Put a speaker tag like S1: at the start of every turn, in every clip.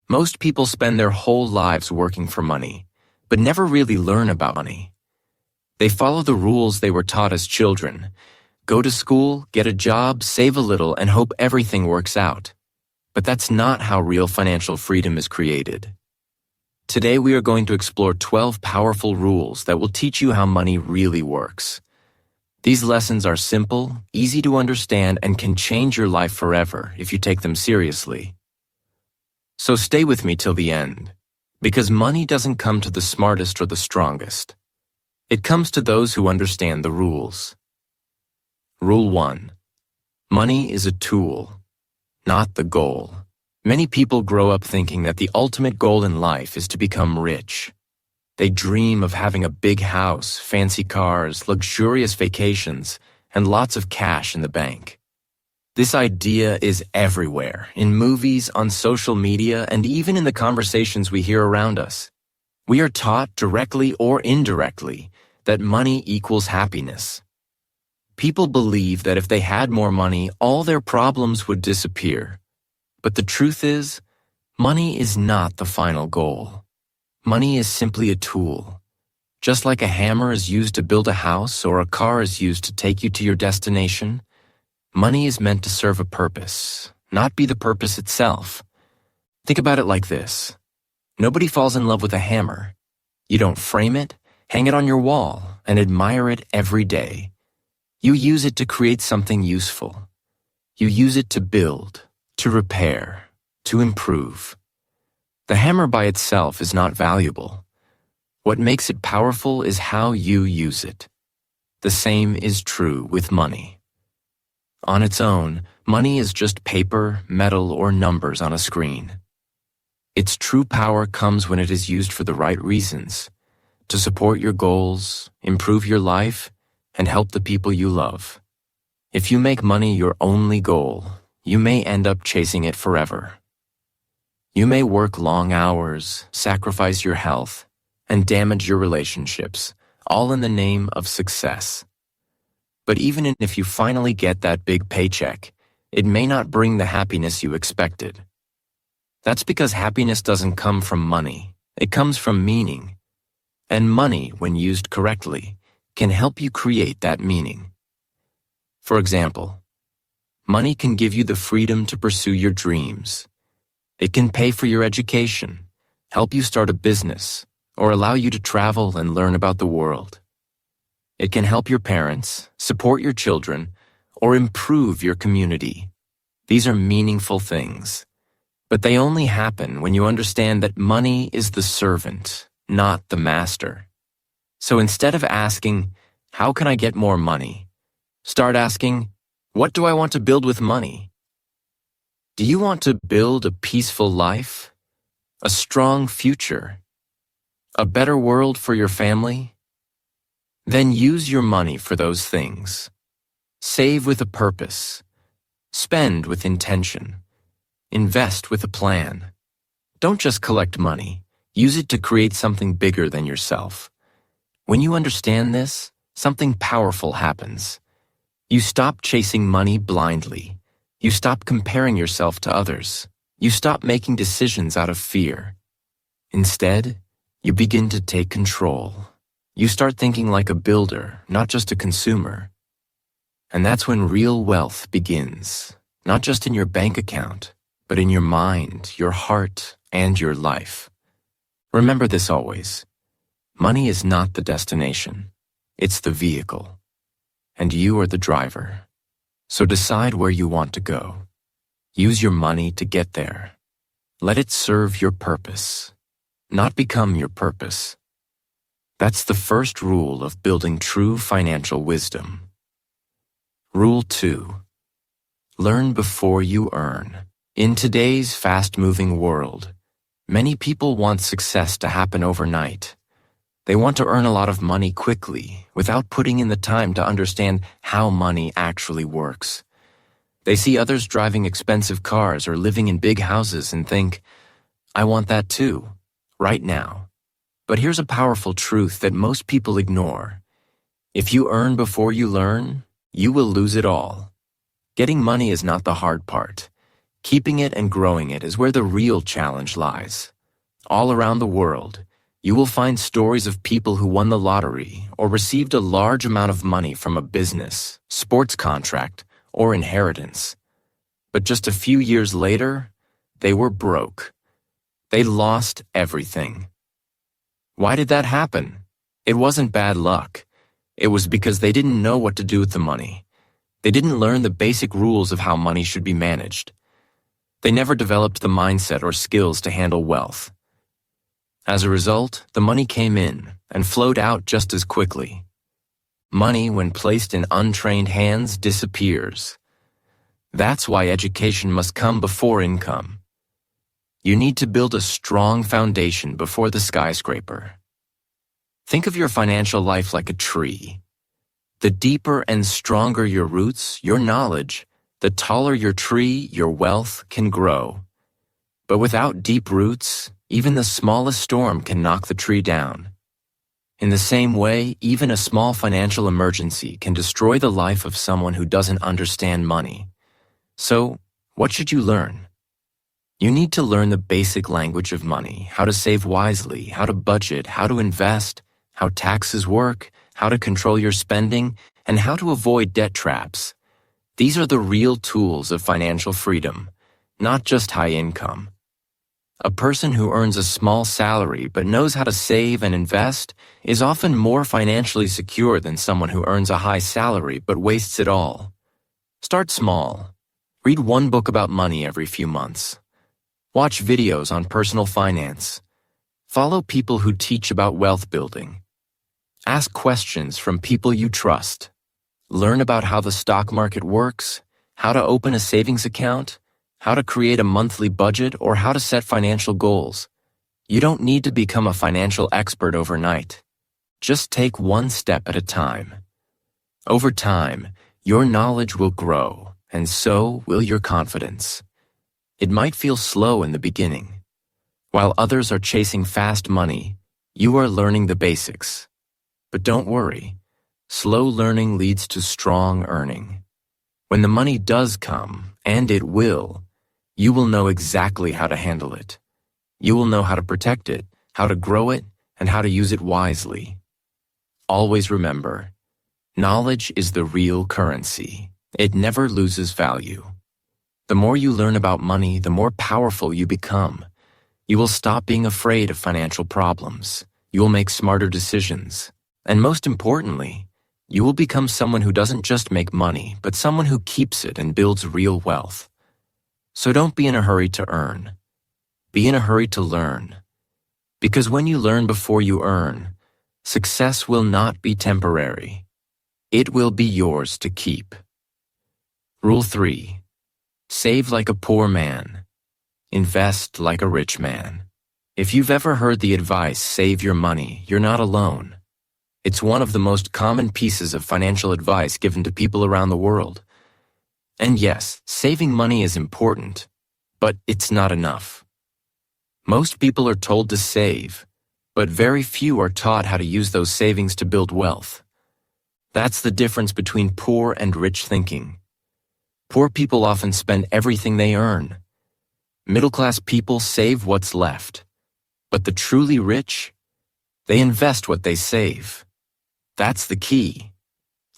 S1: Most people spend their whole lives working for money, but never really learn about money. They follow the rules they were taught as children. Go to school, get a job, save a little, and hope everything works out. But that's not how real financial freedom is created. Today we are going to explore 12 powerful rules that will teach you how money really works. These lessons are simple, easy to understand, and can change your life forever if you take them seriously. So stay with me till the end, because money doesn't come to the smartest or the strongest. It comes to those who understand the rules. Rule 1. Money is a tool, not the goal. Many people grow up thinking that the ultimate goal in life is to become rich. They dream of having a big house, fancy cars, luxurious vacations, and lots of cash in the bank. This idea is everywhere, in movies, on social media, and even in the conversations we hear around us. We are taught, directly or indirectly, that money equals happiness. People believe that if they had more money, all their problems would disappear. But the truth is, money is not the final goal. Money is simply a tool. Just like a hammer is used to build a house or a car is used to take you to your destination, money is meant to serve a purpose, not be the purpose itself. Think about it like this. Nobody falls in love with a hammer. You don't frame it, hang it on your wall, and admire it every day. You use it to create something useful. You use it to build, to repair, to improve. The hammer by itself is not valuable. What makes it powerful is how you use it. The same is true with money. On its own, money is just paper, metal, or numbers on a screen. Its true power comes when it is used for the right reasons, to support your goals, improve your life, and help the people you love. If you make money your only goal, you may end up chasing it forever. You may work long hours, sacrifice your health, and damage your relationships, all in the name of success. But even if you finally get that big paycheck, it may not bring the happiness you expected. That's because happiness doesn't come from money. It comes from meaning. And money, when used correctly, can help you create that meaning. For example, money can give you the freedom to pursue your dreams. It can pay for your education, help you start a business, or allow you to travel and learn about the world. It can help your parents, support your children, or improve your community. These are meaningful things. But they only happen when you understand that money is the servant, not the master. So instead of asking, how can I get more money? Start asking, what do I want to build with money? Do you want to build a peaceful life? A strong future? A better world for your family? Then use your money for those things. Save with a purpose. Spend with intention. Invest with a plan. Don't just collect money. Use it to create something bigger than yourself. When you understand this, something powerful happens. You stop chasing money blindly. You stop comparing yourself to others. You stop making decisions out of fear. Instead, you begin to take control. You start thinking like a builder, not just a consumer. And that's when real wealth begins, not just in your bank account, but in your mind, your heart, and your life. Remember this always. Money is not the destination. It's the vehicle. And you are the driver. So decide where you want to go. Use your money to get there. Let it serve your purpose, not become your purpose. That's the first rule of building true financial wisdom. Rule 2. Learn before you earn. In today's fast-moving world, many people want success to happen overnight. They want to earn a lot of money quickly without putting in the time to understand how money actually works. They see others driving expensive cars or living in big houses and think, I want that too, right now. But here's a powerful truth that most people ignore. If you earn before you learn, you will lose it all. Getting money is not the hard part. Keeping it and growing it is where the real challenge lies. All around the world, you will find stories of people who won the lottery or received a large amount of money from a business, sports contract, or inheritance. But just a few years later, they were broke. They lost everything. Why did that happen? It wasn't bad luck. It was because they didn't know what to do with the money. They didn't learn the basic rules of how money should be managed. They never developed the mindset or skills to handle wealth. As a result, the money came in and flowed out just as quickly. Money, when placed in untrained hands, disappears. That's why education must come before income. You need to build a strong foundation before the skyscraper. Think of your financial life like a tree. The deeper and stronger your roots, your knowledge, the taller your tree, your wealth can grow. But without deep roots, even the smallest storm can knock the tree down. In the same way, even a small financial emergency can destroy the life of someone who doesn't understand money. So, what should you learn? You need to learn the basic language of money, how to save wisely, how to budget, how to invest, how taxes work, how to control your spending, and how to avoid debt traps. These are the real tools of financial freedom, not just high income. A person who earns a small salary but knows how to save and invest is often more financially secure than someone who earns a high salary but wastes it all. Start small. Read one book about money every few months. Watch videos on personal finance. Follow people who teach about wealth building. Ask questions from people you trust. Learn about how the stock market works, how to open a savings account, how to create a monthly budget, or how to set financial goals. You don't need to become a financial expert overnight. Just take one step at a time. Over time, your knowledge will grow, and so will your confidence. It might feel slow in the beginning. While others are chasing fast money, you are learning the basics. But don't worry. Slow learning leads to strong earning. When the money does come, and it will, you will know exactly how to handle it. You will know how to protect it, how to grow it, and how to use it wisely. Always remember, knowledge is the real currency. It never loses value. The more you learn about money, the more powerful you become. You will stop being afraid of financial problems. You will make smarter decisions. And most importantly, you will become someone who doesn't just make money, but someone who keeps it and builds real wealth. So don't be in a hurry to earn. Be in a hurry to learn. Because when you learn before you earn, success will not be temporary. It will be yours to keep. Rule 3. Save like a poor man. Invest like a rich man. If you've ever heard the advice, save your money, you're not alone. It's one of the most common pieces of financial advice given to people around the world. And yes, saving money is important, but it's not enough. Most people are told to save, but very few are taught how to use those savings to build wealth. That's the difference between poor and rich thinking. Poor people often spend everything they earn. Middle-class people save what's left. But the truly rich, they invest what they save. That's the key.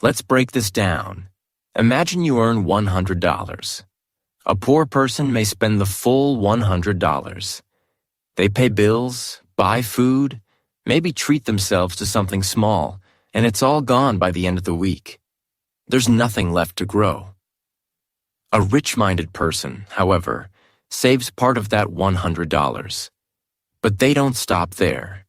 S1: Let's break this down. Imagine you earn $100. A poor person may spend the full $100. They pay bills, buy food, maybe treat themselves to something small, and it's all gone by the end of the week. There's nothing left to grow. A rich-minded person, however, saves part of that $100. But they don't stop there.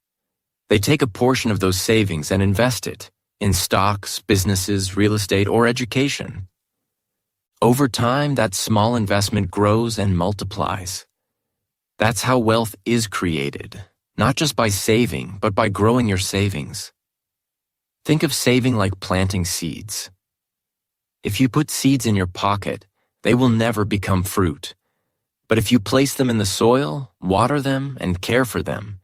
S1: They take a portion of those savings and invest it in stocks, businesses, real estate, or education. Over time, that small investment grows and multiplies. That's how wealth is created, not just by saving, but by growing your savings. Think of saving like planting seeds. If you put seeds in your pocket, they will never become fruit. But if you place them in the soil, water them, and care for them,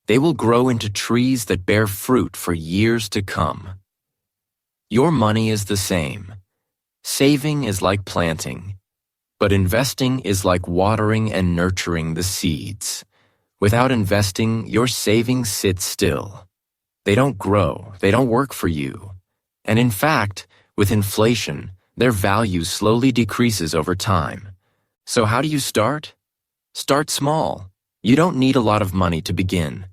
S1: they will grow into trees that bear fruit for years to come. Your money is the same. Saving is like planting. But investing is like watering and nurturing the seeds. Without investing, your savings sit still. They don't grow, they don't work for you. And in fact, with inflation, their value slowly decreases over time. So how do you start? Start small. You don't need a lot of money to begin.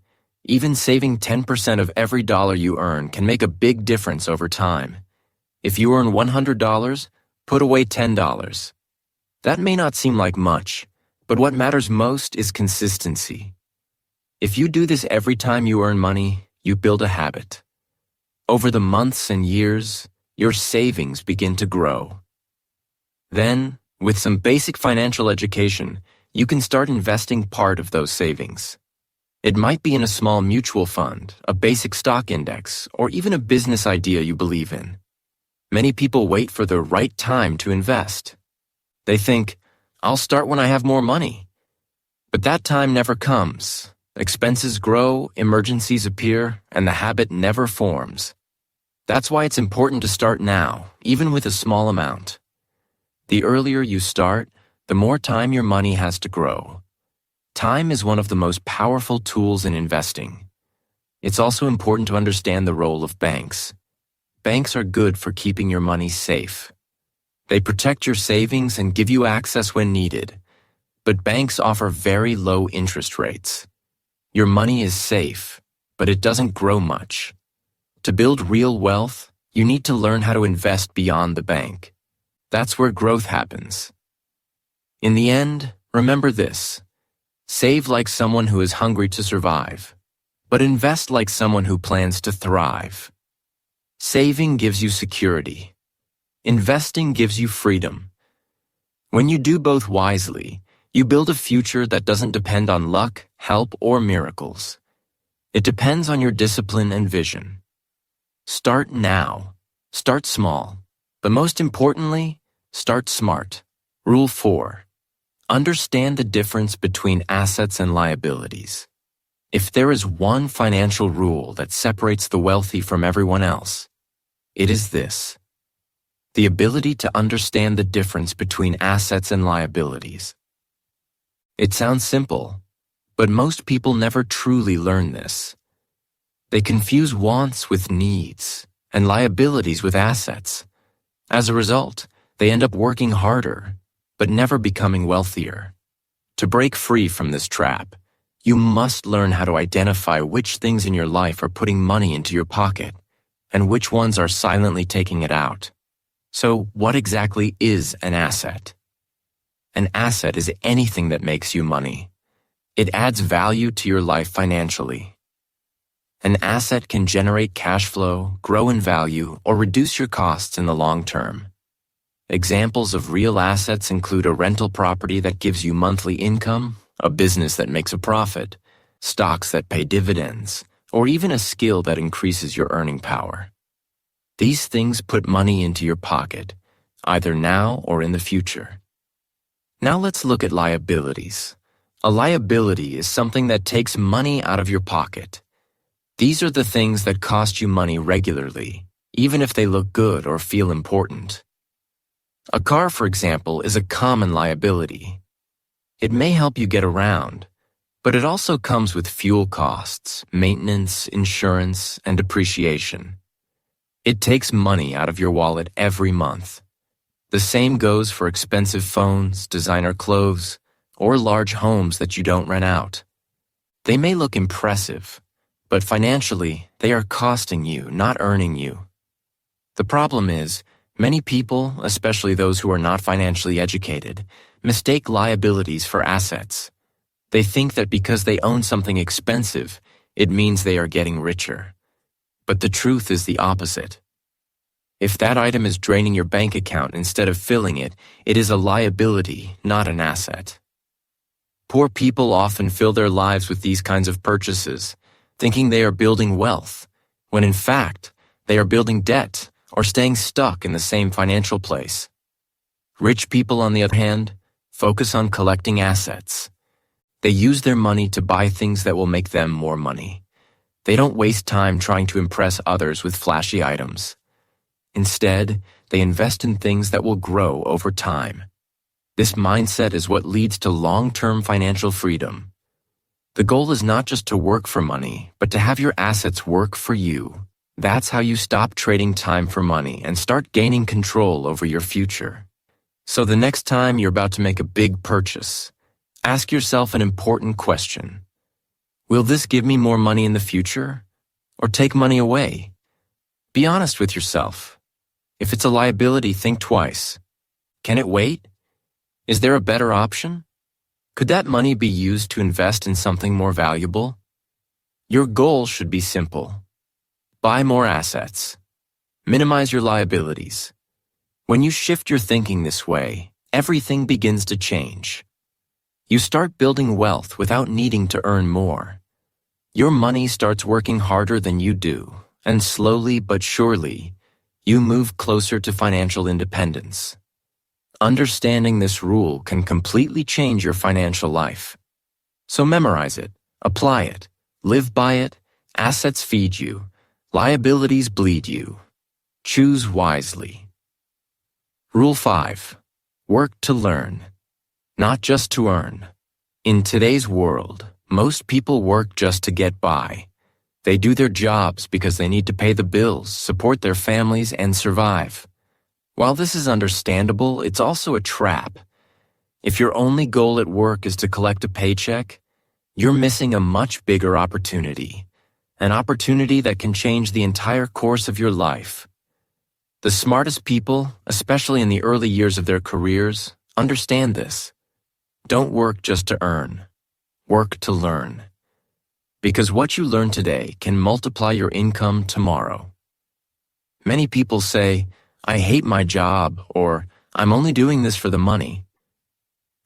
S1: Even saving 10% of every dollar you earn can make a big difference over time. If you earn $100, put away $10. That may not seem like much, but what matters most is consistency. If you do this every time you earn money, you build a habit. Over the months and years, your savings begin to grow. Then, with some basic financial education, you can start investing part of those savings. It might be in a small mutual fund, a basic stock index, or even a business idea you believe in. Many people wait for the right time to invest. They think, I'll start when I have more money. But that time never comes. Expenses grow, emergencies appear, and the habit never forms. That's why it's important to start now, even with a small amount. The earlier you start, the more time your money has to grow. Time is one of the most powerful tools in investing. It's also important to understand the role of banks. Banks are good for keeping your money safe. They protect your savings and give you access when needed. But banks offer very low interest rates. Your money is safe, but it doesn't grow much. To build real wealth, you need to learn how to invest beyond the bank. That's where growth happens. In the end, remember this. Save like someone who is hungry to survive, but invest like someone who plans to thrive. Saving gives you security. Investing gives you freedom. When you do both wisely, you build a future that doesn't depend on luck, help, or miracles. It depends on your discipline and vision. Start now. Start small. But most importantly, start smart. Rule 4. Understand the difference between assets and liabilities. If there is one financial rule that separates the wealthy from everyone else, it is this: the ability to understand the difference between assets and liabilities. It sounds simple, but most people never truly learn this. They confuse wants with needs and liabilities with assets. As a result, they end up working harder, but never becoming wealthier. To break free from this trap, you must learn how to identify which things in your life are putting money into your pocket and which ones are silently taking it out. So, what exactly is an asset? An asset is anything that makes you money. It adds value to your life financially. An asset can generate cash flow, grow in value, or reduce your costs in the long term. Examples of real assets include a rental property that gives you monthly income, a business that makes a profit, stocks that pay dividends, or even a skill that increases your earning power. These things put money into your pocket, either now or in the future. Now let's look at liabilities. A liability is something that takes money out of your pocket. These are the things that cost you money regularly, even if they look good or feel important. A car, for example, is a common liability. It may help you get around, but it also comes with fuel costs, maintenance, insurance, and depreciation. It takes money out of your wallet every month. The same goes for expensive phones, designer clothes, or large homes that you don't rent out. They may look impressive, but financially, they are costing you, not earning you. The problem is, many people, especially those who are not financially educated, mistake liabilities for assets. They think that because they own something expensive, it means they are getting richer. But the truth is the opposite. If that item is draining your bank account instead of filling it, it is a liability, not an asset. Poor people often fill their lives with these kinds of purchases, thinking they are building wealth, when in fact, they are building debt or staying stuck in the same financial place. Rich people, on the other hand, focus on collecting assets. They use their money to buy things that will make them more money. They don't waste time trying to impress others with flashy items. Instead, they invest in things that will grow over time. This mindset is what leads to long-term financial freedom. The goal is not just to work for money, but to have your assets work for you. That's how you stop trading time for money and start gaining control over your future. So the next time you're about to make a big purchase, ask yourself an important question. Will this give me more money in the future, or take money away? Be honest with yourself. If it's a liability, think twice. Can it wait? Is there a better option? Could that money be used to invest in something more valuable? Your goal should be simple. Buy more assets. Minimize your liabilities. When you shift your thinking this way, everything begins to change. You start building wealth without needing to earn more. Your money starts working harder than you do, and slowly but surely, you move closer to financial independence. Understanding this rule can completely change your financial life. So memorize it, apply it, live by it. Assets feed you, liabilities bleed you. Choose wisely. Rule 5. Work to learn, not just to earn. In today's world, most people work just to get by. They do their jobs because they need to pay the bills, support their families, and survive. While this is understandable, it's also a trap. If your only goal at work is to collect a paycheck, you're missing a much bigger opportunity, an opportunity that can change the entire course of your life. The smartest people, especially in the early years of their careers, understand this. Don't work just to earn. Work to learn. Because what you learn today can multiply your income tomorrow. Many people say, "I hate my job," or "I'm only doing this for the money."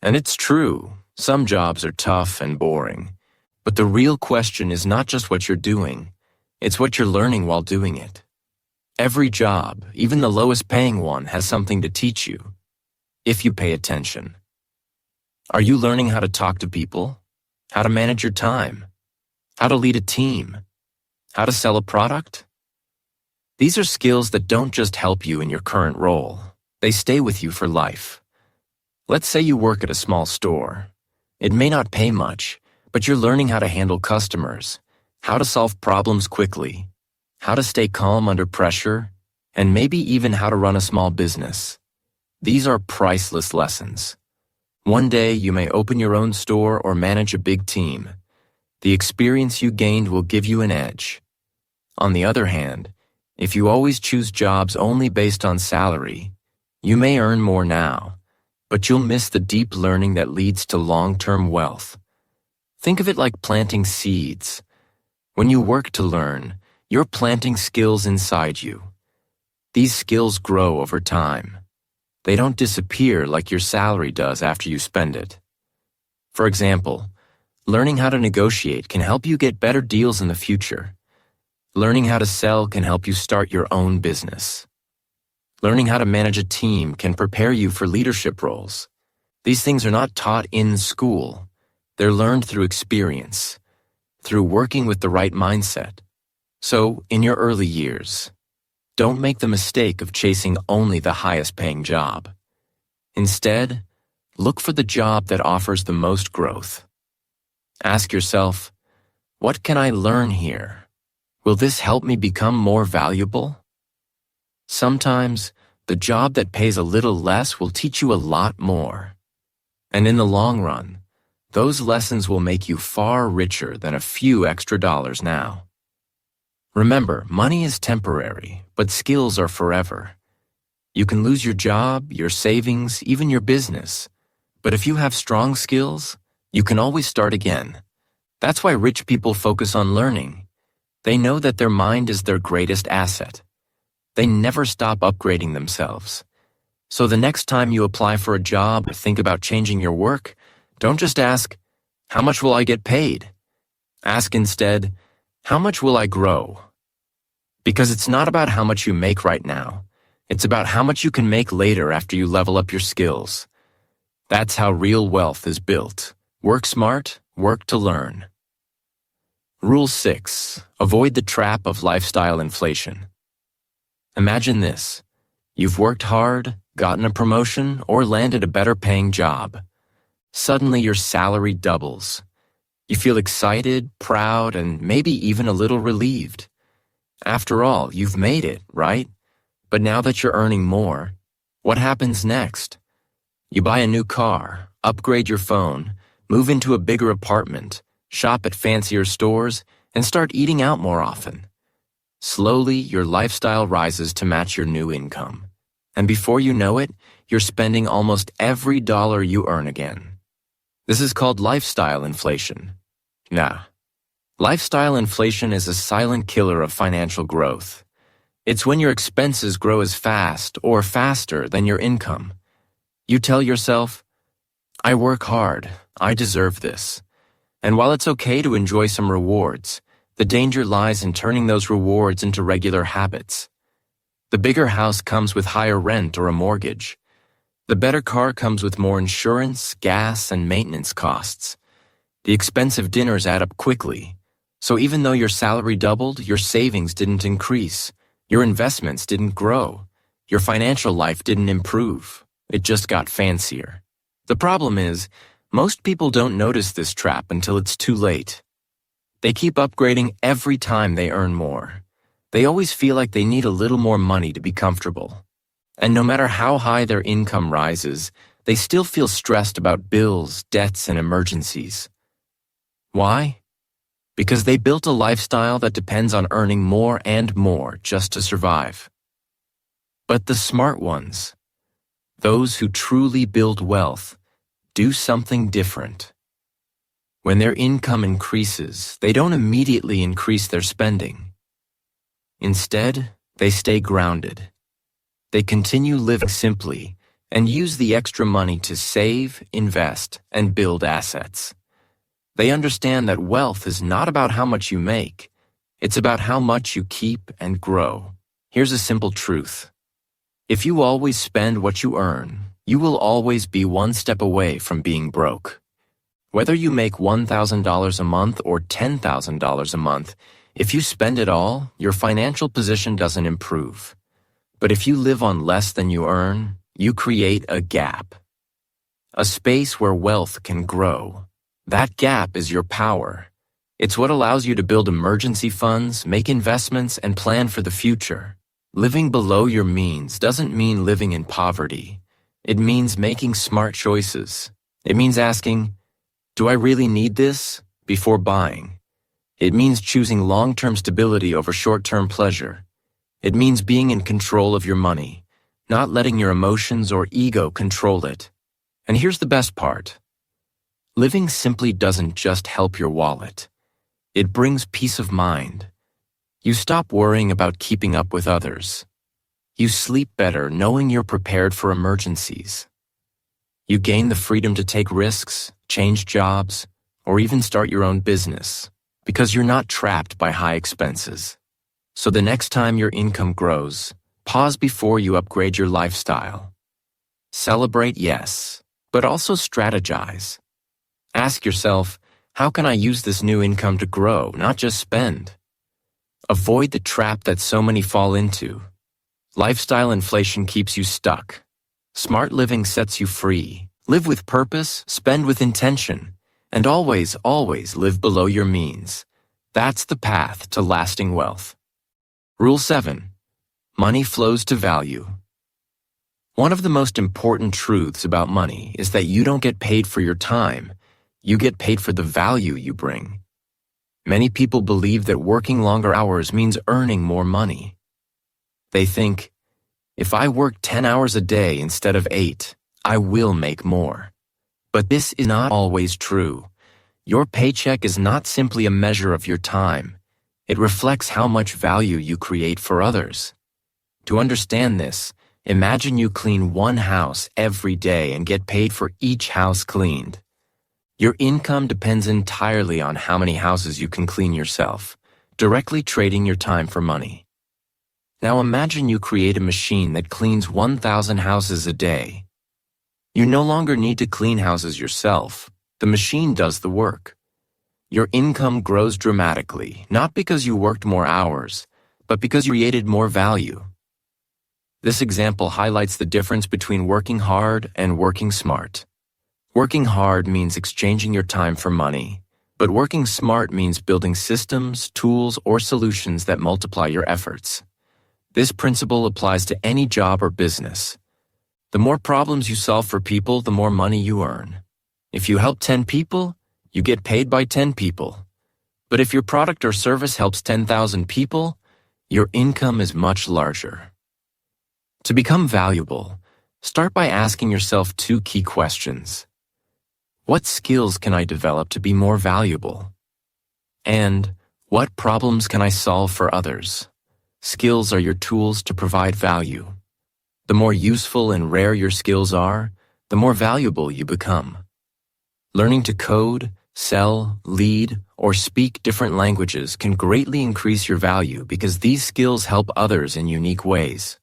S1: And it's true, some jobs are tough and boring. But the real question is not just what you're doing, it's what you're learning while doing it. Every job, even the lowest paying one, has something to teach you, if you pay attention. Are you learning how to talk to people? How to manage your time? How to lead a team? How to sell a product? These are skills that don't just help you in your current role. They stay with you for life. Let's say you work at a small store. It may not pay much, but you're learning how to handle customers, how to solve problems quickly, how to stay calm under pressure, and maybe even how to run a small business. These are priceless lessons. One day you may open your own store or manage a big team. The experience you gained will give you an edge. On the other hand, if you always choose jobs only based on salary, you may earn more now, but you'll miss the deep learning that leads to long-term wealth. Think of it like planting seeds. When you work to learn, you're planting skills inside you. These skills grow over time. They don't disappear like your salary does after you spend it. For example, learning how to negotiate can help you get better deals in the future. Learning how to sell can help you start your own business. Learning how to manage a team can prepare you for leadership roles. These things are not taught in school. They're learned through experience, through working with the right mindset. So, in your early years, don't make the mistake of chasing only the highest paying job. Instead, look for the job that offers the most growth. Ask yourself, what can I learn here? Will this help me become more valuable? Sometimes, the job that pays a little less will teach you a lot more. And in the long run, those lessons will make you far richer than a few extra dollars now. Remember, money is temporary, but skills are forever. You can lose your job, your savings, even your business. But if you have strong skills, you can always start again. That's why rich people focus on learning. They know that their mind is their greatest asset. They never stop upgrading themselves. So the next time you apply for a job or think about changing your work, don't just ask, "How much will I get paid?" Ask instead, "How much will I grow?" Because it's not about how much you make right now. It's about how much you can make later after you level up your skills. That's how real wealth is built. Work smart, work to learn. Rule 6. Avoid the trap of lifestyle inflation. Imagine this. You've worked hard, gotten a promotion, or landed a better paying job. Suddenly your salary doubles. You feel excited, proud, and maybe even a little relieved. After all, you've made it, right? But now that you're earning more, what happens next? You buy a new car, upgrade your phone, move into a bigger apartment, shop at fancier stores, and start eating out more often. Slowly, your lifestyle rises to match your new income. And before you know it, you're spending almost every dollar you earn again. This is called lifestyle inflation. Nah. Lifestyle inflation is a silent killer of financial growth. It's when your expenses grow as fast or faster than your income. You tell yourself, I work hard, I deserve this. And while it's okay to enjoy some rewards, the danger lies in turning those rewards into regular habits. The bigger house comes with higher rent or a mortgage. The better car comes with more insurance, gas, and maintenance costs. The expensive dinners add up quickly. So even though your salary doubled, your savings didn't increase. Your investments didn't grow. Your financial life didn't improve. It just got fancier. The problem is, most people don't notice this trap until it's too late. They keep upgrading every time they earn more. They always feel like they need a little more money to be comfortable. And no matter how high their income rises, they still feel stressed about bills, debts, and emergencies. Why? Because they built a lifestyle that depends on earning more and more just to survive. But the smart ones, those who truly build wealth, do something different. When their income increases, they don't immediately increase their spending. Instead, they stay grounded. They continue living simply and use the extra money to save, invest, and build assets. They understand that wealth is not about how much you make. It's about how much you keep and grow. Here's a simple truth. If you always spend what you earn, you will always be one step away from being broke. Whether you make $1,000 a month or $10,000 a month, if you spend it all, your financial position doesn't improve. But if you live on less than you earn, you create a gap. A space where wealth can grow. That gap is your power. It's what allows you to build emergency funds, make investments, and plan for the future. Living below your means doesn't mean living in poverty. It means making smart choices. It means asking, do I really need this? Before buying. It means choosing long-term stability over short-term pleasure. It means being in control of your money, not letting your emotions or ego control it. And here's the best part. Living simply doesn't just help your wallet. It brings peace of mind. You stop worrying about keeping up with others. You sleep better knowing you're prepared for emergencies. You gain the freedom to take risks, change jobs, or even start your own business, because you're not trapped by high expenses. So the next time your income grows, pause before you upgrade your lifestyle. Celebrate, yes, but also strategize. Ask yourself, how can I use this new income to grow, not just spend? Avoid the trap that so many fall into. Lifestyle inflation keeps you stuck. Smart living sets you free. Live with purpose, spend with intention, and always, always live below your means. That's the path to lasting wealth. Rule 7. Money flows to value. One of the most important truths about money is that you don't get paid for your time. You get paid for the value you bring. Many people believe that working longer hours means earning more money. They think, if I work 10 hours a day instead of 8, I will make more. But this is not always true. Your paycheck is not simply a measure of your time. It reflects how much value you create for others. To understand this, imagine you clean one house every day and get paid for each house cleaned. Your income depends entirely on how many houses you can clean yourself, directly trading your time for money. Now imagine you create a machine that cleans 1,000 houses a day. You no longer need to clean houses yourself. The machine does the work. Your income grows dramatically, not because you worked more hours, but because you created more value. This example highlights the difference between working hard and working smart. Working hard means exchanging your time for money, but working smart means building systems, tools, or solutions that multiply your efforts. This principle applies to any job or business. The more problems you solve for people, the more money you earn. If you help 10 people, you get paid by 10 people. But if your product or service helps 10,000 people, your income is much larger. To become valuable, start by asking yourself 2 key questions. What skills can I develop to be more valuable? And what problems can I solve for others? Skills are your tools to provide value. The more useful and rare your skills are, the more valuable you become. Learning to code, sell, lead, or speak different languages can greatly increase your value because these skills help others in unique ways.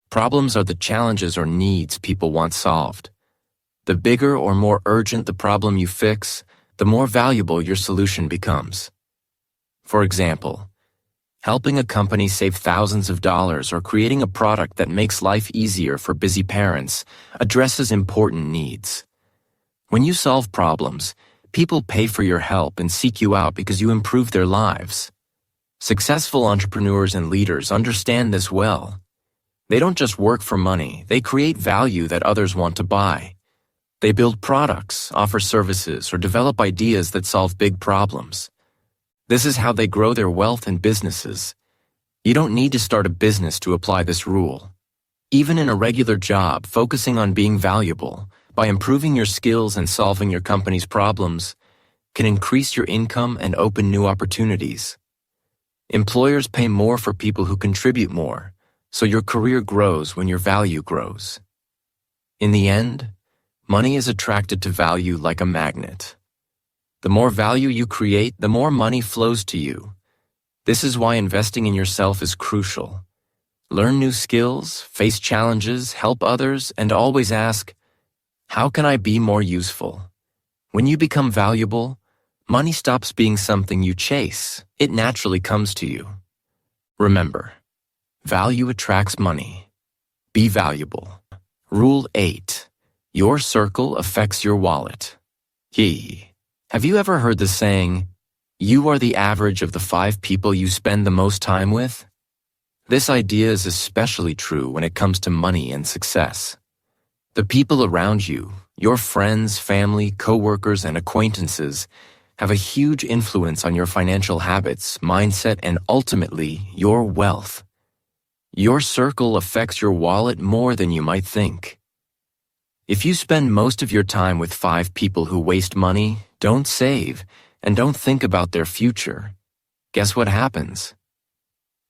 S1: Problems are the challenges or needs people want solved. The bigger or more urgent the problem you fix, the more valuable your solution becomes. For example, helping a company save thousands of dollars or creating a product that makes life easier for busy parents addresses important needs. When you solve problems, people pay for your help and seek you out because you improve their lives. Successful entrepreneurs and leaders understand this well. They don't just work for money, they create value that others want to buy. They build products, offer services, or develop ideas that solve big problems. This is how they grow their wealth and businesses. You don't need to start a business to apply this rule. Even in a regular job, focusing on being valuable, by improving your skills and solving your company's problems, can increase your income and open new opportunities. Employers pay more for people who contribute more, so your career grows when your value grows. In the end, money is attracted to value like a magnet. The more value you create, the more money flows to you. This is why investing in yourself is crucial. Learn new skills, face challenges, help others, and always ask, how can I be more useful? When you become valuable, money stops being something you chase. It naturally comes to you. Remember, value attracts money. Be valuable. Rule 8. Your circle affects your wallet. Have you ever heard the saying, you are the average of the 5 people you spend the most time with? This idea is especially true when it comes to money and success. The people around you, your friends, family, coworkers, and acquaintances, have a huge influence on your financial habits, mindset, and ultimately, your wealth. Your circle affects your wallet more than you might think. If you spend most of your time with 5 people who waste money, don't save, and don't think about their future, guess what happens?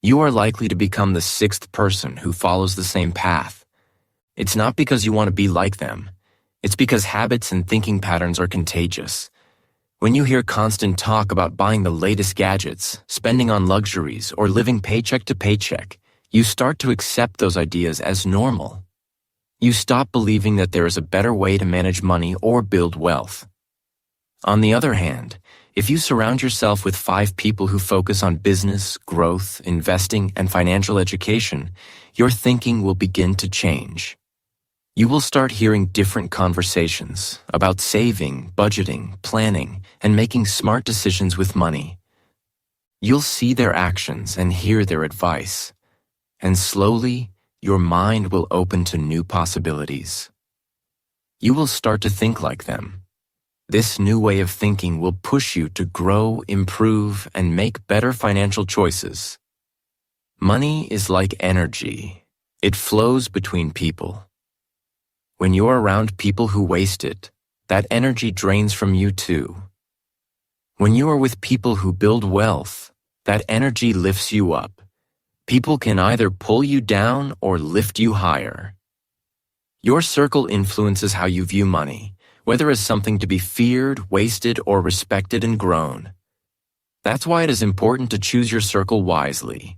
S1: You are likely to become the 6th person who follows the same path. It's not because you want to be like them. It's because habits and thinking patterns are contagious. When you hear constant talk about buying the latest gadgets, spending on luxuries, or living paycheck to paycheck, you start to accept those ideas as normal. You stop believing that there is a better way to manage money or build wealth. On the other hand, if you surround yourself with 5 people who focus on business, growth, investing, and financial education, your thinking will begin to change. You will start hearing different conversations about saving, budgeting, planning, and making smart decisions with money. You'll see their actions and hear their advice, and slowly, your mind will open to new possibilities. You will start to think like them. This new way of thinking will push you to grow, improve, and make better financial choices. Money is like energy. It flows between people. When you're around people who waste it, that energy drains from you too. When you are with people who build wealth, that energy lifts you up. People can either pull you down or lift you higher. Your circle influences how you view money, whether as something to be feared, wasted, or respected and grown. That's why it is important to choose your circle wisely.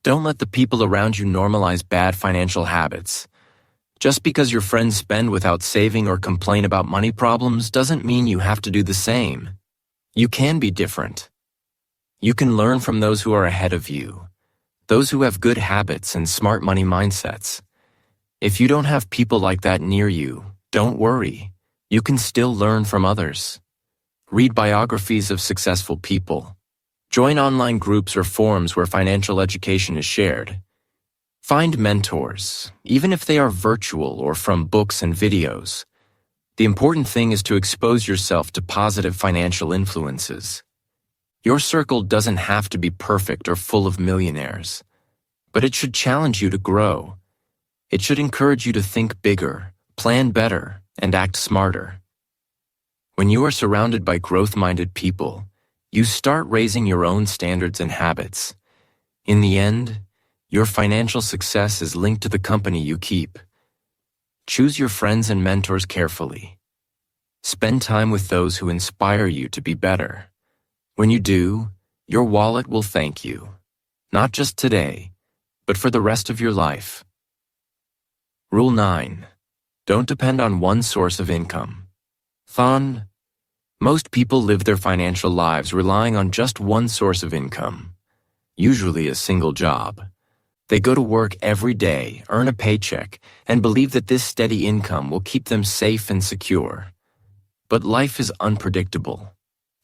S1: Don't let the people around you normalize bad financial habits. Just because your friends spend without saving or complain about money problems doesn't mean you have to do the same. You can be different. You can learn from those who are ahead of you. those who have good habits and smart money mindsets. If you don't have people like that near you, don't worry. You can still learn from others. Read biographies of successful people. Join online groups or forums where financial education is shared. Find mentors, even if they are virtual or from books and videos. The important thing is to expose yourself to positive financial influences. Your circle doesn't have to be perfect or full of millionaires, but it should challenge you to grow. It should encourage you to think bigger, plan better, and act smarter. When you are surrounded by growth-minded people, you start raising your own standards and habits. In the end, your financial success is linked to the company you keep. Choose your friends and mentors carefully. Spend time with those who inspire you to be better. When you do, your wallet will thank you, not just today, but for the rest of your life. Rule 9. Don't depend on one source of income. Most people live their financial lives relying on just one source of income, usually a single job. They go to work every day, earn a paycheck, and believe that this steady income will keep them safe and secure. But life is unpredictable.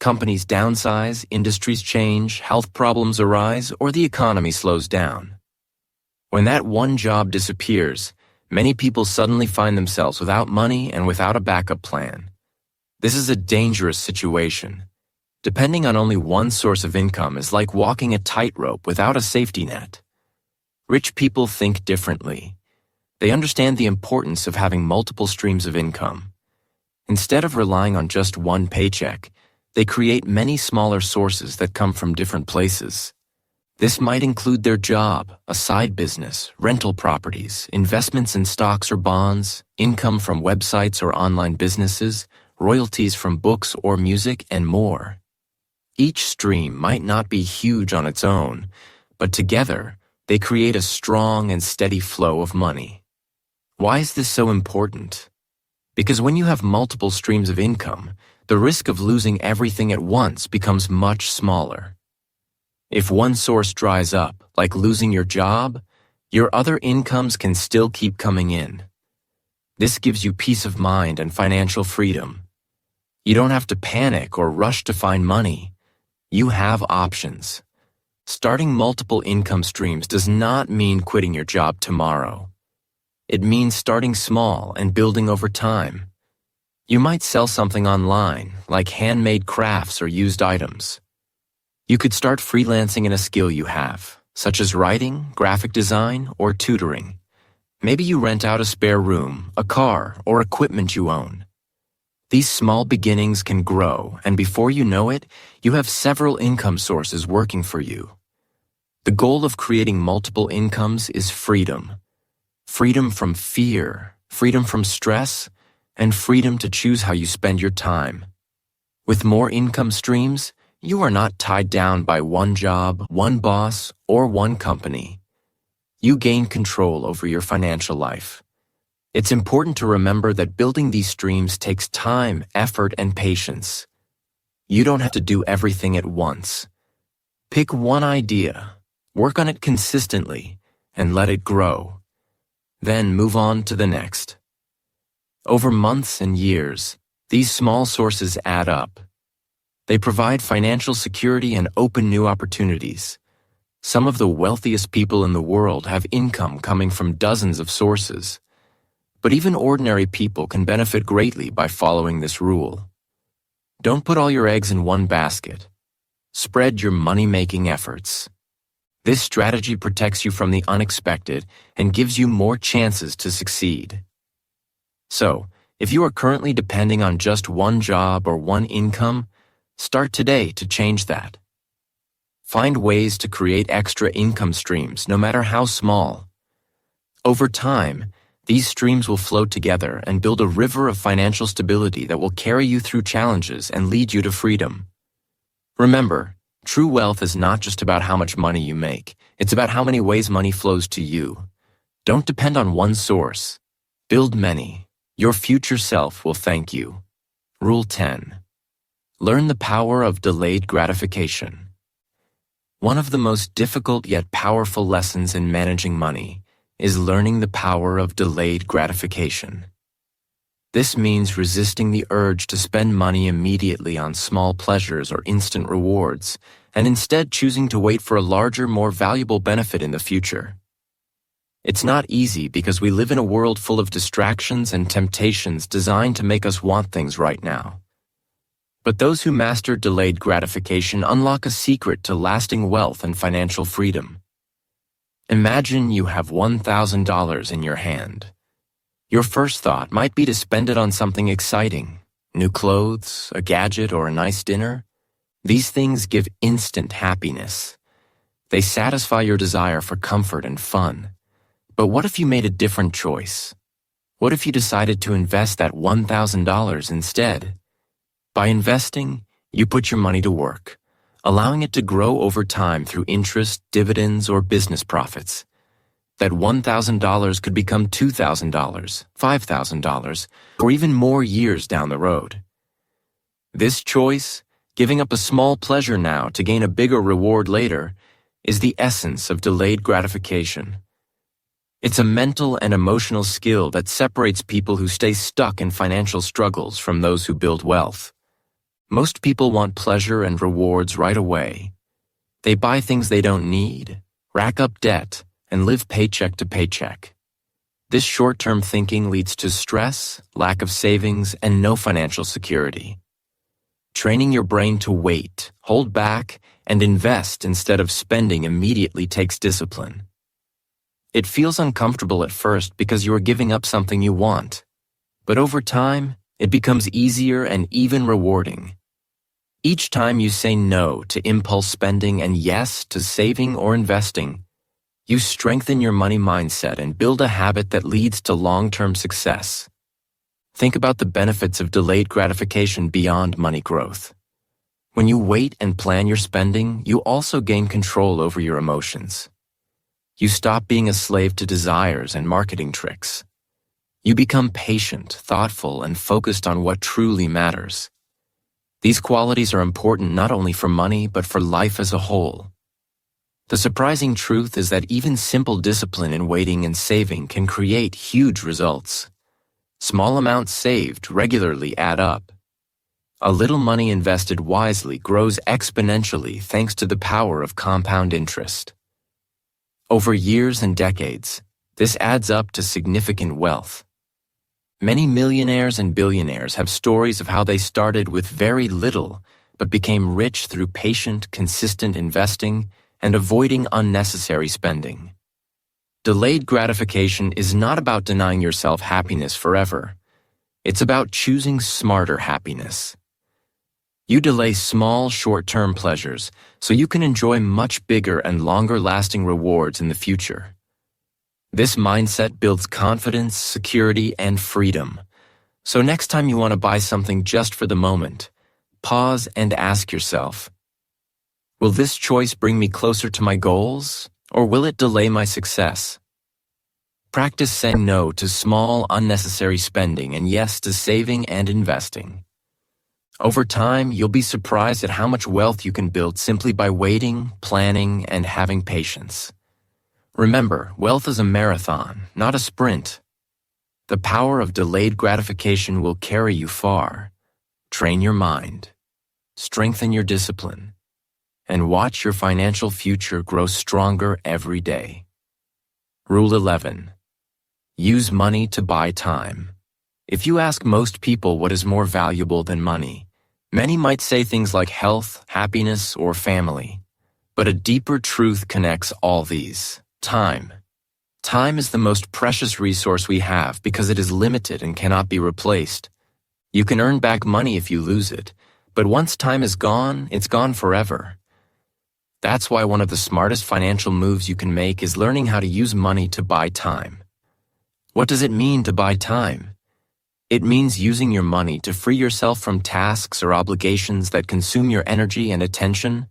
S1: Companies downsize, industries change, health problems arise, or the economy slows down. When that one job disappears, many people suddenly find themselves without money and without a backup plan. This is a dangerous situation. Depending on only one source of income is like walking a tightrope without a safety net. Rich people think differently. They understand the importance of having multiple streams of income. Instead of relying on just one paycheck, they create many smaller sources that come from different places. This might include their job, a side business, rental properties, investments in stocks or bonds, income from websites or online businesses, royalties from books or music, and more. Each stream might not be huge on its own, but together, they create a strong and steady flow of money. Why is this so important? Because when you have multiple streams of income, the risk of losing everything at once becomes much smaller. If one source dries up, like losing your job, your other incomes can still keep coming in. This gives you peace of mind and financial freedom. You don't have to panic or rush to find money. You have options. Starting multiple income streams does not mean quitting your job tomorrow. It means starting small and building over time. You might sell something online, like handmade crafts or used items. You could start freelancing in a skill you have, such as writing, graphic design, or tutoring. Maybe you rent out a spare room, a car, or equipment you own. These small beginnings can grow, and before you know it, you have several income sources working for you. The goal of creating multiple incomes is freedom. Freedom from fear, freedom from stress, and freedom to choose how you spend your time. With more income streams, you are not tied down by one job, one boss, or one company. You gain control over your financial life. It's important to remember that building these streams takes time, effort, and patience. You don't have to do everything at once. Pick one idea, work on it consistently, and let it grow. Then move on to the next. Over months and years, these small sources add up. They provide financial security and open new opportunities. Some of the wealthiest people in the world have income coming from dozens of sources. But even ordinary people can benefit greatly by following this rule. Don't put all your eggs in one basket. Spread your money-making efforts. This strategy protects you from the unexpected and gives you more chances to succeed. So, if you are currently depending on just one job or one income, start today to change that. Find ways to create extra income streams, no matter how small. Over time, these streams will flow together and build a river of financial stability that will carry you through challenges and lead you to freedom. Remember, true wealth is not just about how much money you make. It's about how many ways money flows to you. Don't depend on one source. Build many. Your future self will thank you. Rule 10. Learn the power of delayed gratification. One of the most difficult yet powerful lessons in managing money is learning the power of delayed gratification. This means resisting the urge to spend money immediately on small pleasures or instant rewards, and instead choosing to wait for a larger, more valuable benefit in the future. It's not easy because we live in a world full of distractions and temptations designed to make us want things right now. But those who master delayed gratification unlock a secret to lasting wealth and financial freedom. Imagine you have $1,000 in your hand. Your first thought might be to spend it on something exciting, new clothes, a gadget, or a nice dinner. These things give instant happiness. They satisfy your desire for comfort and fun. But what if you made a different choice? What if you decided to invest that $1,000 instead? By investing, you put your money to work, allowing it to grow over time through interest, dividends, or business profits. That $1,000 could become $2,000, $5,000, or even more years down the road. This choice, giving up a small pleasure now to gain a bigger reward later, is the essence of delayed gratification. It's a mental and emotional skill that separates people who stay stuck in financial struggles from those who build wealth. Most people want pleasure and rewards right away. They buy things they don't need, rack up debt, and live paycheck to paycheck. This short-term thinking leads to stress, lack of savings, and no financial security. Training your brain to wait, hold back, and invest instead of spending immediately takes discipline. It feels uncomfortable at first because you are giving up something you want. But over time, it becomes easier and even rewarding. Each time you say no to impulse spending and yes to saving or investing, you strengthen your money mindset and build a habit that leads to long-term success. Think about the benefits of delayed gratification beyond money growth. When you wait and plan your spending, you also gain control over your emotions. You stop being a slave to desires and marketing tricks. You become patient, thoughtful, and focused on what truly matters. These qualities are important not only for money, but for life as a whole. The surprising truth is that even simple discipline in waiting and saving can create huge results. Small amounts saved regularly add up. A little money invested wisely grows exponentially thanks to the power of compound interest. Over years and decades, this adds up to significant wealth. Many millionaires and billionaires have stories of how they started with very little, but became rich through patient, consistent investing and avoiding unnecessary spending. Delayed gratification is not about denying yourself happiness forever. It's about choosing smarter happiness. You delay small, short-term pleasures so you can enjoy much bigger and longer-lasting rewards in the future. This mindset builds confidence, security, and freedom. So next time you want to buy something just for the moment, pause and ask yourself, will this choice bring me closer to my goals, or will it delay my success? Practice saying no to small, unnecessary spending and yes to saving and investing. Over time, you'll be surprised at how much wealth you can build simply by waiting, planning, and having patience. Remember, wealth is a marathon, not a sprint. The power of delayed gratification will carry you far. Train your mind, strengthen your discipline, and watch your financial future grow stronger every day. Rule 11. Use money to buy time. If you ask most people what is more valuable than money, many might say things like health, happiness, or family. But a deeper truth connects all these. Time. Time is the most precious resource we have because it is limited and cannot be replaced. You can earn back money if you lose it, but once time is gone, it's gone forever. That's why one of the smartest financial moves you can make is learning how to use money to buy time. What does it mean to buy time? It means using your money to free yourself from tasks or obligations that consume your energy and attention,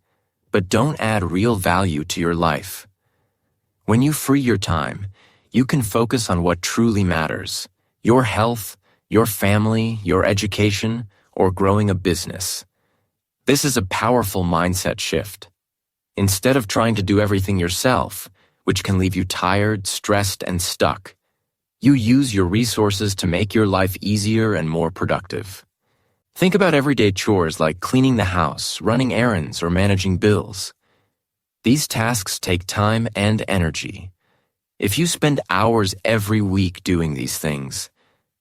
S1: but don't add real value to your life. When you free your time, you can focus on what truly matters: your health, your family, your education, or growing a business. This is a powerful mindset shift. Instead of trying to do everything yourself, which can leave you tired, stressed, and stuck, you use your resources to make your life easier and more productive. Think about everyday chores like cleaning the house, running errands, or managing bills. These tasks take time and energy. If you spend hours every week doing these things,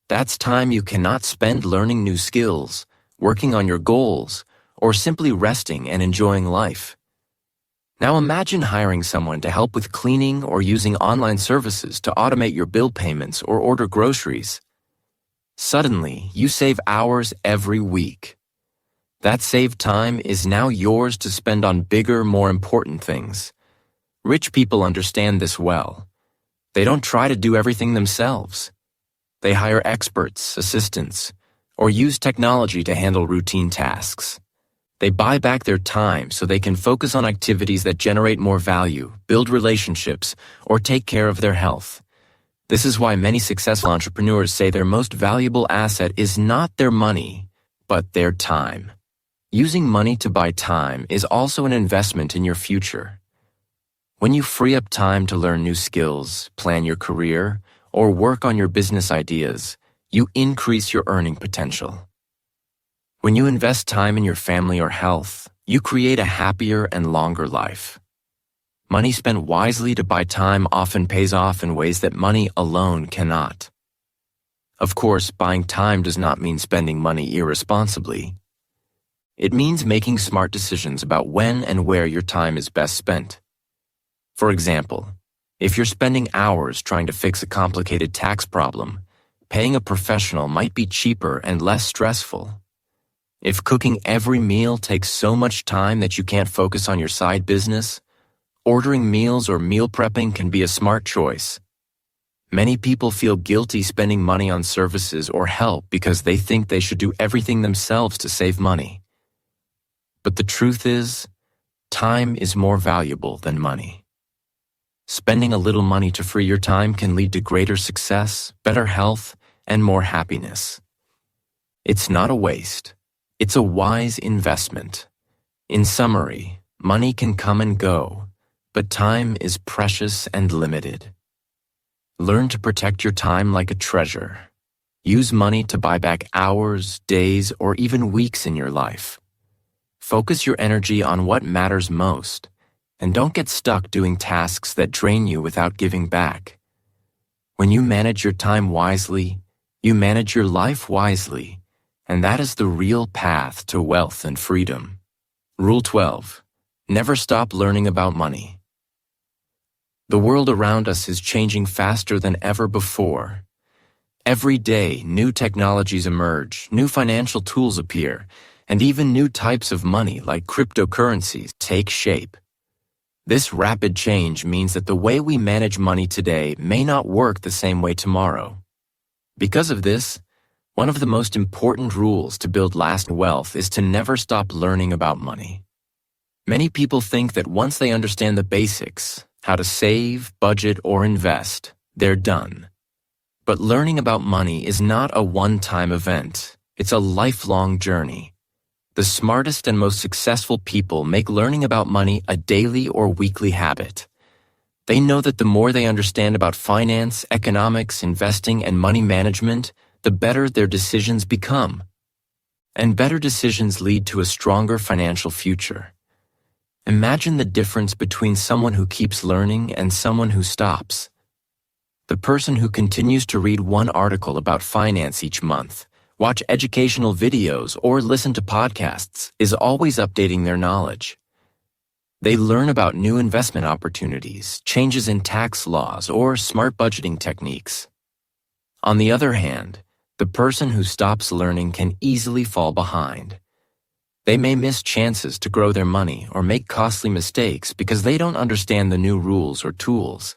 S1: that's time you cannot spend learning new skills, working on your goals, or simply resting and enjoying life. Now imagine hiring someone to help with cleaning or using online services to automate your bill payments or order groceries. Suddenly, you save hours every week. That saved time is now yours to spend on bigger, more important things. Rich people understand this well. They don't try to do everything themselves. They hire experts, assistants, or use technology to handle routine tasks. They buy back their time so they can focus on activities that generate more value, build relationships, or take care of their health. This is why many successful entrepreneurs say their most valuable asset is not their money, but their time. Using money to buy time is also an investment in your future. When you free up time to learn new skills, plan your career, or work on your business ideas, you increase your earning potential. When you invest time in your family or health, you create a happier and longer life. Money spent wisely to buy time often pays off in ways that money alone cannot. Of course, buying time does not mean spending money irresponsibly. It means making smart decisions about when and where your time is best spent. For example, if you're spending hours trying to fix a complicated tax problem, paying a professional might be cheaper and less stressful. If cooking every meal takes so much time that you can't focus on your side business, ordering meals or meal prepping can be a smart choice. Many people feel guilty spending money on services or help because they think they should do everything themselves to save money. But the truth is, time is more valuable than money. Spending a little money to free your time can lead to greater success, better health, and more happiness. It's not a waste. It's a wise investment. In summary, money can come and go, but time is precious and limited. Learn to protect your time like a treasure. Use money to buy back hours, days, or even weeks in your life. Focus your energy on what matters most, and don't get stuck doing tasks that drain you without giving back. When you manage your time wisely, you manage your life wisely. And that is the real path to wealth and freedom. Rule 12. Never stop learning about money. The world around us is changing faster than ever before. Every day, new technologies emerge, new financial tools appear, and even new types of money like cryptocurrencies take shape. This rapid change means that the way we manage money today may not work the same way tomorrow. Because of this, one of the most important rules to build lasting wealth is to never stop learning about money. Many people think that once they understand the basics, how to save, budget, or invest, they're done. But learning about money is not a one-time event. It's a lifelong journey. The smartest and most successful people make learning about money a daily or weekly habit. They know that the more they understand about finance, economics, investing, and money management, the better their decisions become. And better decisions lead to a stronger financial future. Imagine the difference between someone who keeps learning and someone who stops. The person who continues to read one article about finance each month, watch educational videos, or listen to podcasts is always updating their knowledge. They learn about new investment opportunities, changes in tax laws, or smart budgeting techniques. On the other hand, the person who stops learning can easily fall behind. They may miss chances to grow their money or make costly mistakes because they don't understand the new rules or tools.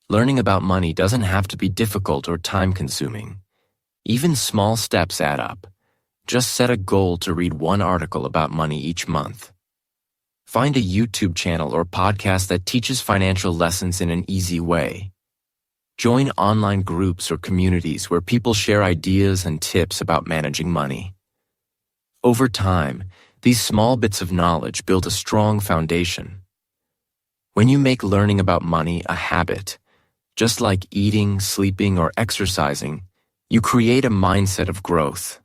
S1: Learning about money doesn't have to be difficult or time-consuming. Even small steps add up. Just set a goal to read one article about money each month. Find a YouTube channel or podcast that teaches financial lessons in an easy way. Join online groups or communities where people share ideas and tips about managing money. Over time, these small bits of knowledge build a strong foundation. When you make learning about money a habit, just like eating, sleeping, or exercising, you create a mindset of growth.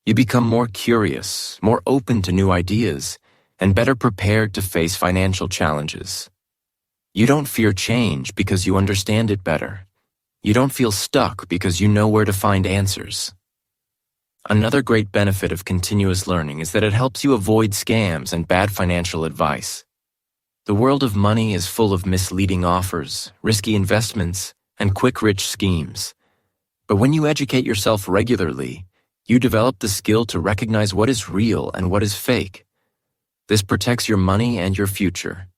S1: You become more curious, more open to new ideas, and better prepared to face financial challenges. You don't fear change because you understand it better. You don't feel stuck because you know where to find answers. Another great benefit of continuous learning is that it helps you avoid scams and bad financial advice. The world of money is full of misleading offers, risky investments, and quick-rich schemes. But when you educate yourself regularly, you develop the skill to recognize what is real and what is fake. This protects your money and your future.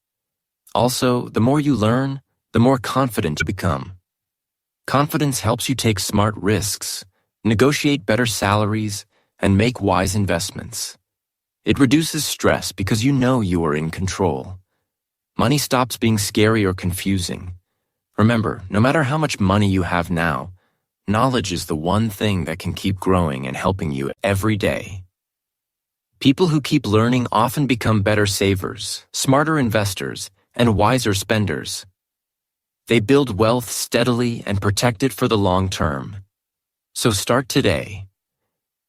S1: Also, the more you learn, the more confident you become. Confidence helps you take smart risks, negotiate better salaries, and make wise investments. It reduces stress because you know you are in control. Money stops being scary or confusing. Remember, no matter how much money you have now, knowledge is the one thing that can keep growing and helping you every day. People who keep learning often become better savers, smarter investors, and wiser spenders. They build wealth steadily and protect it for the long term. So start today.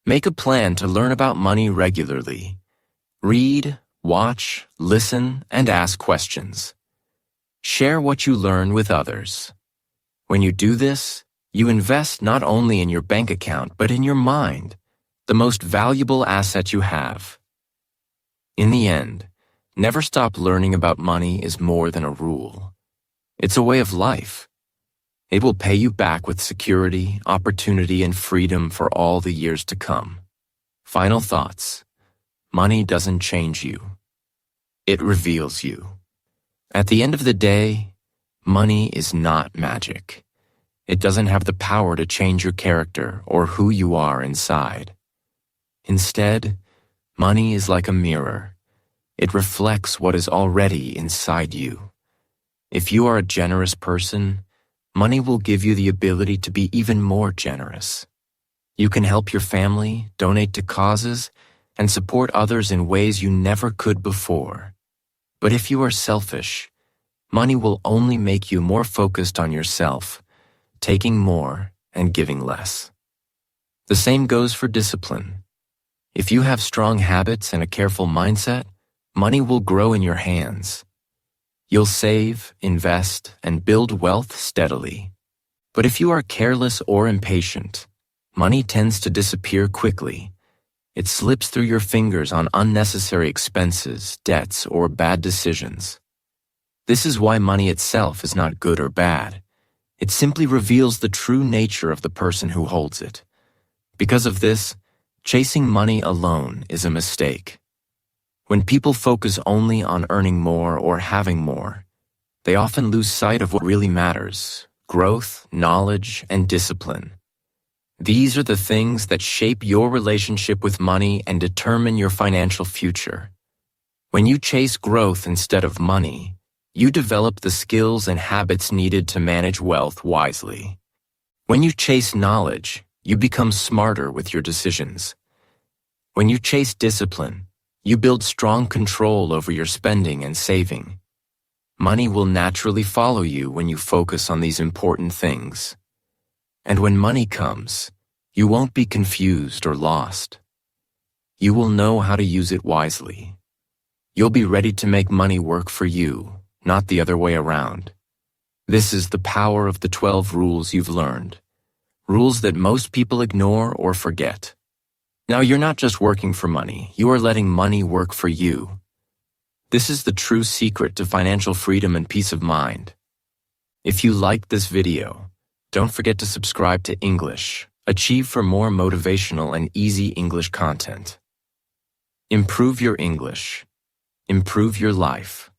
S1: Make a plan to learn about money regularly. Read, watch, listen, and ask questions. Share what you learn with others. When you do this, you invest not only in your bank account but in your mind, the most valuable asset you have. In the end, never stop learning about money is more than a rule. It's a way of life. It will pay you back with security, opportunity, and freedom for all the years to come. Final thoughts. Money doesn't change you. It reveals you. At the end of the day, money is not magic. It doesn't have the power to change your character or who you are inside. Instead, money is like a mirror. It reflects what is already inside you. If you are a generous person, money will give you the ability to be even more generous. You can help your family, donate to causes, and support others in ways you never could before. But if you are selfish, money will only make you more focused on yourself, taking more and giving less. The same goes for discipline. If you have strong habits and a careful mindset, money will grow in your hands. You'll save, invest, and build wealth steadily. But if you are careless or impatient, money tends to disappear quickly. It slips through your fingers on unnecessary expenses, debts, or bad decisions. This is why money itself is not good or bad. It simply reveals the true nature of the person who holds it. Because of this, chasing money alone is a mistake. When people focus only on earning more or having more, they often lose sight of what really matters: growth, knowledge, and discipline. These are the things that shape your relationship with money and determine your financial future. When you chase growth instead of money, you develop the skills and habits needed to manage wealth wisely. When you chase knowledge, you become smarter with your decisions. When you chase discipline, you build strong control over your spending and saving. Money will naturally follow you when you focus on these important things. And when money comes, you won't be confused or lost. You will know how to use it wisely. You'll be ready to make money work for you, not the other way around. This is the power of the 12 rules you've learned. Rules that most people ignore or forget. Now, you're not just working for money, you are letting money work for you. This is the true secret to financial freedom and peace of mind. If you liked this video, don't forget to subscribe to English. Achieve for more motivational and easy English content. Improve your English. Improve your life.